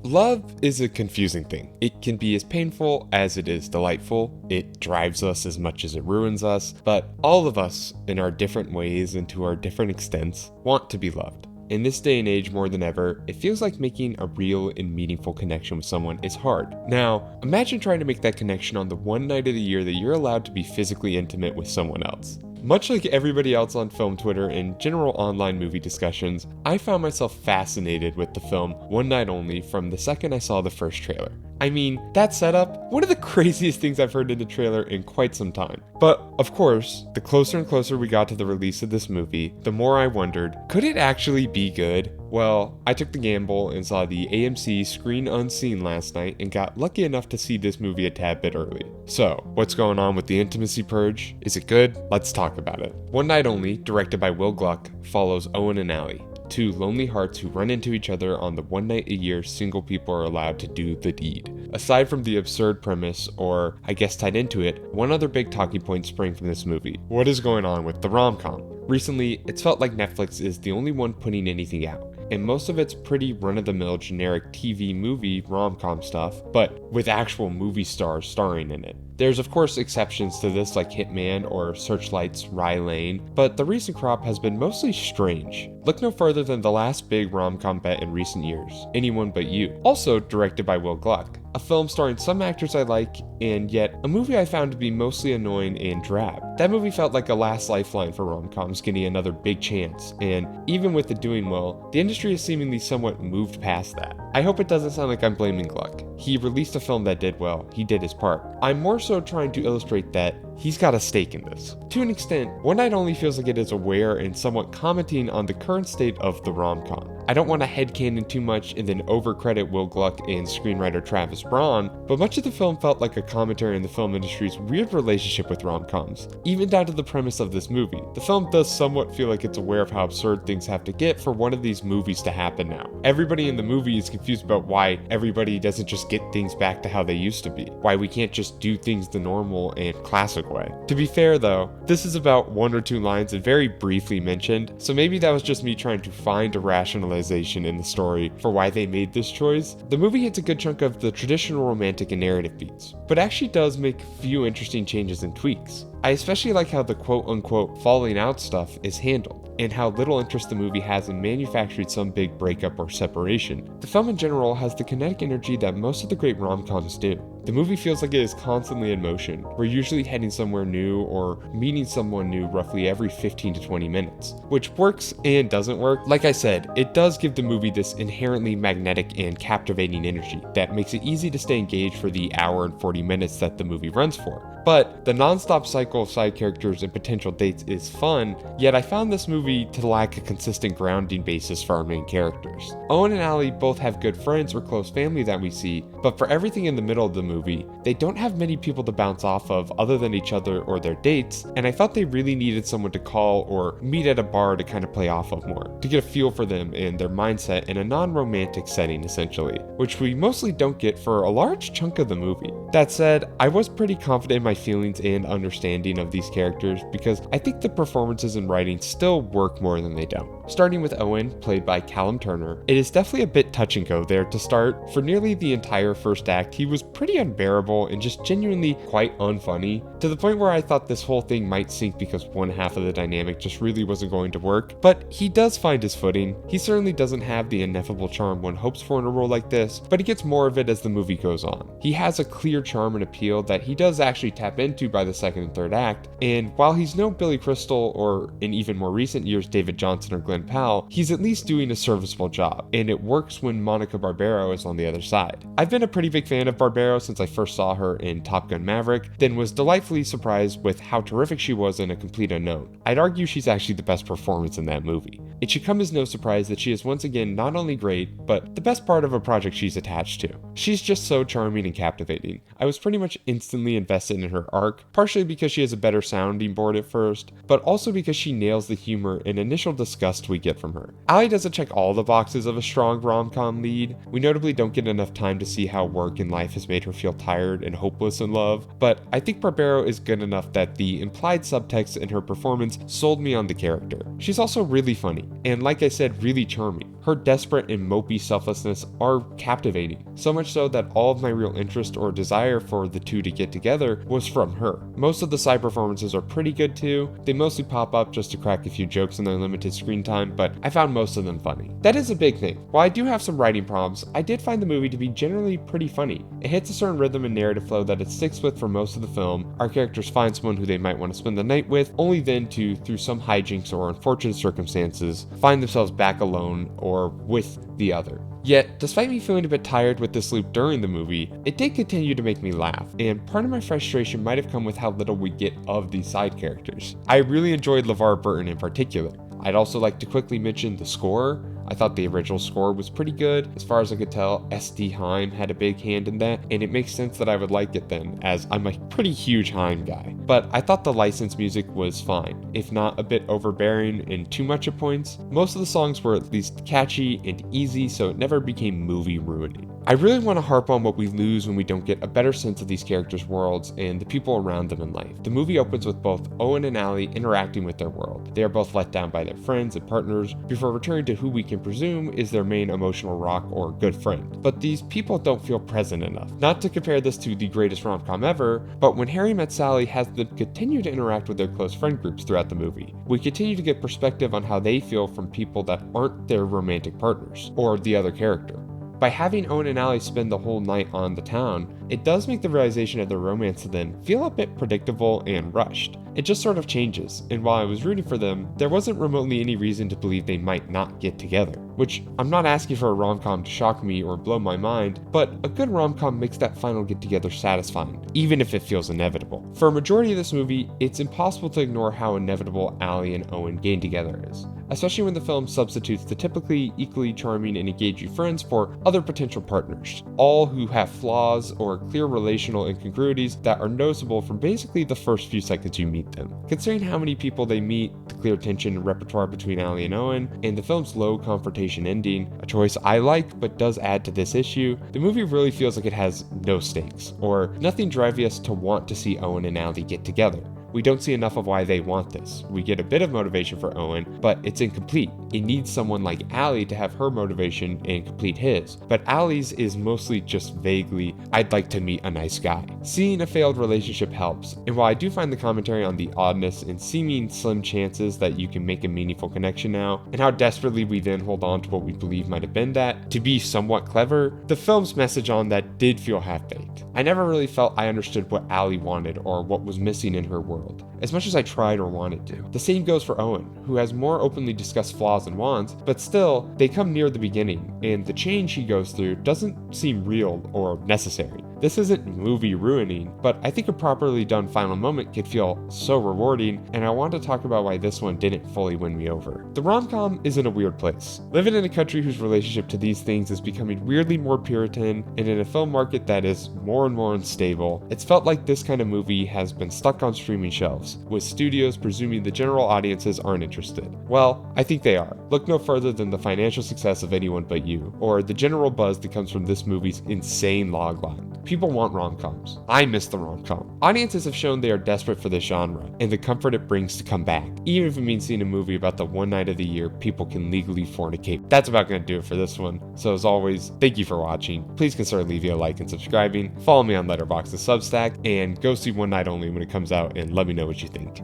Love is a confusing thing. It can be as painful as it is delightful. It drives us as much as it ruins us, but all of us, in our different ways and to our different extents, want to be loved. In this day and age more than ever, it feels like making a real and meaningful connection with someone is hard. Now, imagine trying to make that connection on the one night of the year that you're allowed to be physically intimate with someone else. Much like everybody else on film Twitter and general online movie discussions, I found myself fascinated with the film One Night Only from the second I saw the first trailer. I mean, that setup, one of the craziest things I've heard in a trailer in quite some time. But, of course, the closer and closer we got to the release of this movie, the more I wondered, could it actually be good? Well, I took the gamble and saw the AMC Screen Unseen last night and got lucky enough to see this movie a tad bit early. So, what's going on with the intimacy purge? Is it good? Let's talk about it. One Night Only, directed by Will Gluck, follows Owen and Allie, two lonely hearts who run into each other on the one night a year single people are allowed to do the deed. Aside from the absurd premise, or I guess tied into it, one other big talking point sprang from this movie. What is going on with the rom-com? Recently, it's felt like Netflix is the only one putting anything out, and most of it's pretty run-of-the-mill generic TV movie rom-com stuff, but with actual movie stars starring in it. There's of course exceptions to this like Hitman or Searchlight's Rye Lane, but the recent crop has been mostly strange. Look no further than the last big rom-com bet in recent years, Anyone But You, also directed by Will Gluck. A film starring some actors I like, and yet a movie I found to be mostly annoying and drab. That movie felt like a last lifeline for rom-coms getting another big chance, and even with it doing well, the industry has seemingly somewhat moved past that. I hope it doesn't sound like I'm blaming Gluck. He released a film that did well, he did his part. I'm more so trying to illustrate that he's got a stake in this. To an extent, One Night Only feels like it is aware and somewhat commenting on the current state of the rom-com. I don't want to headcanon too much and then overcredit Will Gluck and screenwriter Travis Braun, but much of the film felt like a commentary on the film industry's weird relationship with rom-coms, even down to the premise of this movie. The film does somewhat feel like it's aware of how absurd things have to get for one of these movies to happen now. Everybody in the movie is confused about why everybody doesn't just get things back to how they used to be, why we can't just do things the normal and classic way. To be fair though, this is about one or two lines and very briefly mentioned, so maybe that was just me trying to find a rationalization in the story for why they made this choice. The movie hits a good chunk of the traditional romantic and narrative beats, but actually does make a few interesting changes and tweaks. I especially like how the quote-unquote falling out stuff is handled, and how little interest the movie has in manufacturing some big breakup or separation. The film in general has the kinetic energy that most of the great rom-coms do. The movie feels like it is constantly in motion. We're usually heading somewhere new or meeting someone new roughly every 15 to 20 minutes, which works and doesn't work. Like I said, it does give the movie this inherently magnetic and captivating energy that makes it easy to stay engaged for the hour and 40 minutes that the movie runs for. But the non-stop cycle of side characters and potential dates is fun, yet I found this movie to lack a consistent grounding basis for our main characters. Owen and Allie both have good friends or close family that we see, but for everything in the middle of the movie, they don't have many people to bounce off of other than each other or their dates, and I felt they really needed someone to call or meet at a bar to kind of play off of more, to get a feel for them and their mindset in a non-romantic setting essentially, which we mostly don't get for a large chunk of the movie. That said, I was pretty confident in my feelings and understanding of these characters because I think the performances and writing still work more than they don't. Starting with Owen, played by Callum Turner, it is definitely a bit touch and go there to start. For nearly the entire first act, he was pretty unbearable and just genuinely quite unfunny, to the point where I thought this whole thing might sink because one half of the dynamic just really wasn't going to work. But he does find his footing. He certainly doesn't have the ineffable charm one hopes for in a role like this, but he gets more of it as the movie goes on. He has a clear charm and appeal that he does actually tap into by the second and third act, and while he's no Billy Crystal or in even more recent years David Johnson or Glenn Powell, he's at least doing a serviceable job, and it works when Monica Barbaro is on the other side. I've been a pretty big fan of Barbaro since I first saw her in Top Gun Maverick, then was delightfully surprised with how terrific she was in A Complete Unknown. I'd argue she's actually the best performance in that movie. It should come as no surprise that she is once again not only great, but the best part of a project she's attached to. She's just so charming and captivating. I was pretty much instantly invested in her arc, partially because she has a better sounding board at first, but also because she nails the humor and initial disgust rest we get from her. Allie doesn't check all the boxes of a strong rom-com lead. We notably don't get enough time to see how work and life has made her feel tired and hopeless in love, but I think Barbaro is good enough that the implied subtext in her performance sold me on the character. She's also really funny, and like I said, really charming. Her desperate and mopey selflessness are captivating, so much so that all of my real interest or desire for the two to get together was from her. Most of the side performances are pretty good too. They mostly pop up just to crack a few jokes in their limited screen time, but I found most of them funny. That is a big thing. While I do have some writing problems, I did find the movie to be generally pretty funny. It hits a certain rhythm and narrative flow that it sticks with for most of the film. Our characters find someone who they might want to spend the night with, only then to, through some hijinks or unfortunate circumstances, find themselves back alone or with the other. Yet, despite me feeling a bit tired with this loop during the movie, it did continue to make me laugh, and part of my frustration might have come with how little we get of these side characters. I really enjoyed LeVar Burton in particular. I'd also like to quickly mention the score. I thought the original score was pretty good. As far as I could tell, S.D. Heim had a big hand in that, and it makes sense that I would like it then, as I'm a pretty huge Heim guy. But I thought the licensed music was fine, if not a bit overbearing and too much at points. Most of the songs were at least catchy and easy, so it never became movie ruining. I really want to harp on what we lose when we don't get a better sense of these characters' worlds and the people around them in life. The movie opens with both Owen and Allie interacting with their world. They are both let down by their friends and partners before returning to who we can presume is their main emotional rock or good friend. But these people don't feel present enough. Not to compare this to the greatest rom-com ever, but When Harry Met Sally has them continue to interact with their close friend groups throughout the movie. We continue to get perspective on how they feel from people that aren't their romantic partners, or the other character. By having Owen and Allie spend the whole night on the town, it does make the realization of their romance then feel a bit predictable and rushed. It just sort of changes, and while I was rooting for them, there wasn't remotely any reason to believe they might not get together. Which, I'm not asking for a rom-com to shock me or blow my mind, but a good rom-com makes that final get-together satisfying, even if it feels inevitable. For a majority of this movie, it's impossible to ignore how inevitable Allie and Owen getting together is, especially when the film substitutes the typically equally charming and engaging friends for other potential partners, all who have flaws or clear relational incongruities that are noticeable from basically the first few seconds you meet them. Considering how many people they meet, the clear tension and repertoire between Allie and Owen, and the film's low confrontation ending, a choice I like but does add to this issue, the movie really feels like it has no stakes, or nothing driving us to want to see Owen and Allie get together. We don't see enough of why they want this. We get a bit of motivation for Owen, but it's incomplete. It needs someone like Allie to have her motivation and complete his. But Allie's is mostly just vaguely, I'd like to meet a nice guy. Seeing a failed relationship helps, and while I do find the commentary on the oddness and seeming slim chances that you can make a meaningful connection now, and how desperately we then hold on to what we believe might have been that, to be somewhat clever, the film's message on that did feel half-baked. I never really felt I understood what Allie wanted or what was missing in her world, as much as I tried or wanted to. The same goes for Owen, who has more openly discussed flaws and wants, but still, they come near the beginning, and the change he goes through doesn't seem real or necessary. This isn't movie ruining, but I think a properly done final moment could feel so rewarding, and I want to talk about why this one didn't fully win me over. The rom-com is in a weird place. Living in a country whose relationship to these things is becoming weirdly more Puritan, and in a film market that is more and more unstable, it's felt like this kind of movie has been stuck on streaming shelves, with studios presuming the general audiences aren't interested. Well, I think they are. Look no further than the financial success of Anyone But You, or the general buzz that comes from this movie's insane logline. People want rom-coms. I miss the rom-com. Audiences have shown they are desperate for this genre, and the comfort it brings to come back, even if it means seeing a movie about the one night of the year people can legally fornicate. That's about gonna do it for this one. So as always, thank you for watching. Please consider leaving a like and subscribing. Follow me on Letterboxd and Substack, and go see One Night Only when it comes out and let me know what you think.